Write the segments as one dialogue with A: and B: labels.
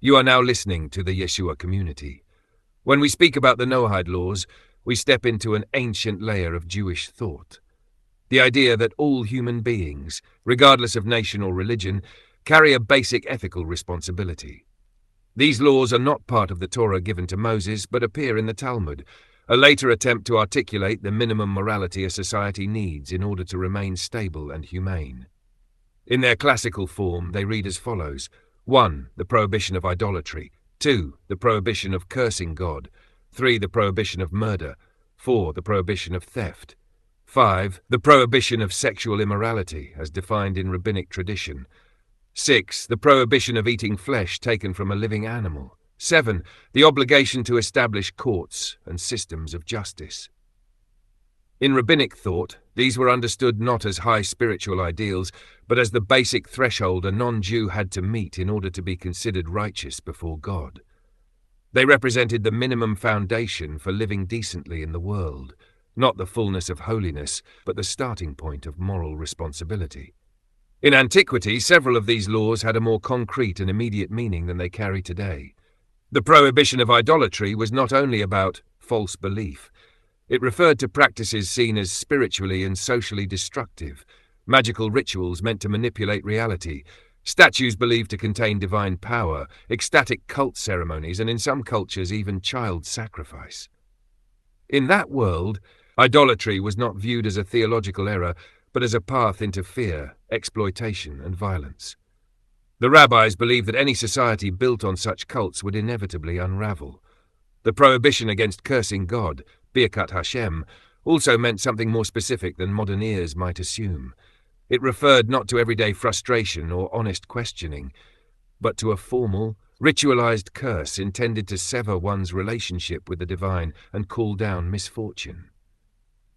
A: You are now listening to the Yeshua community. When we speak about the Noahide laws, we step into an ancient layer of Jewish thought. The idea that all human beings, regardless of nation or religion, carry a basic ethical responsibility. These laws are not part of the Torah given to Moses, but appear in the Talmud, a later attempt to articulate the minimum morality a society needs in order to remain stable and humane. In their classical form, they read as follows: 1. The prohibition of idolatry. 2. The prohibition of cursing God. 3. The prohibition of murder. 4. The prohibition of theft. 5. The prohibition of sexual immorality, as defined in rabbinic tradition. 6. The prohibition of eating flesh taken from a living animal. 7. The obligation to establish courts and systems of justice. In rabbinic thought, these were understood not as high spiritual ideals, but as the basic threshold a non-Jew had to meet in order to be considered righteous before God. They represented the minimum foundation for living decently in the world, not the fullness of holiness, but the starting point of moral responsibility. In antiquity, several of these laws had a more concrete and immediate meaning than they carry today. The prohibition of idolatry was not only about false belief. It referred to practices seen as spiritually and socially destructive, magical rituals meant to manipulate reality, statues believed to contain divine power, ecstatic cult ceremonies, and in some cultures even child sacrifice. In that world, idolatry was not viewed as a theological error, but as a path into fear, exploitation, and violence. The rabbis believed that any society built on such cults would inevitably unravel. The prohibition against cursing God, Birkat Hashem, also meant something more specific than modern ears might assume. It referred not to everyday frustration or honest questioning, but to a formal, ritualized curse intended to sever one's relationship with the divine and call down misfortune.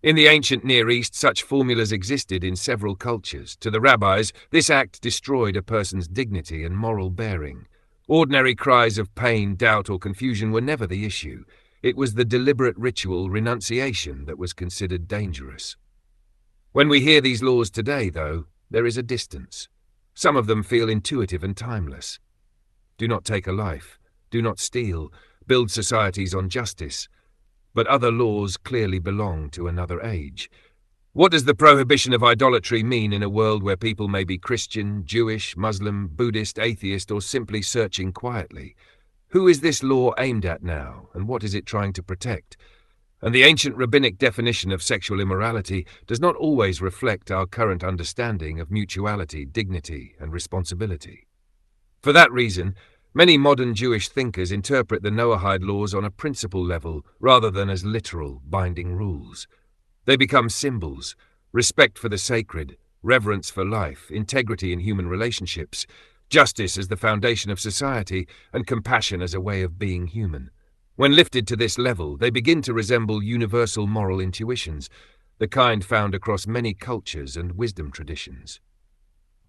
A: In the ancient Near East, such formulas existed in several cultures. To the rabbis, this act destroyed a person's dignity and moral bearing. Ordinary cries of pain, doubt, or confusion were never the issue. It was the deliberate ritual renunciation that was considered dangerous. When we hear these laws today, though, there is a distance. Some of them feel intuitive and timeless. Do not take a life, do not steal, build societies on justice. But other laws clearly belong to another age. What does the prohibition of idolatry mean in a world where people may be Christian, Jewish, Muslim, Buddhist, atheist, or simply searching quietly? Who is this law aimed at now, and what is it trying to protect? And the ancient rabbinic definition of sexual immorality does not always reflect our current understanding of mutuality, dignity, and responsibility. For that reason, many modern Jewish thinkers interpret the Noahide laws on a principle level rather than as literal, binding rules. They become symbols: respect for the sacred, reverence for life, integrity in human relationships, justice as the foundation of society, and compassion as a way of being human. When lifted to this level, they begin to resemble universal moral intuitions, the kind found across many cultures and wisdom traditions.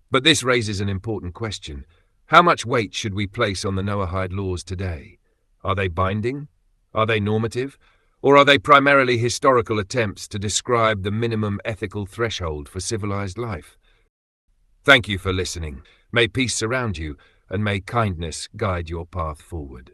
A: But this raises an important question. How much weight should we place on the Noahide laws today? Are they binding? Are they normative? Or are they primarily historical attempts to describe the minimum ethical threshold for civilized life? Thank you for listening. May peace surround you, and may kindness guide your path forward.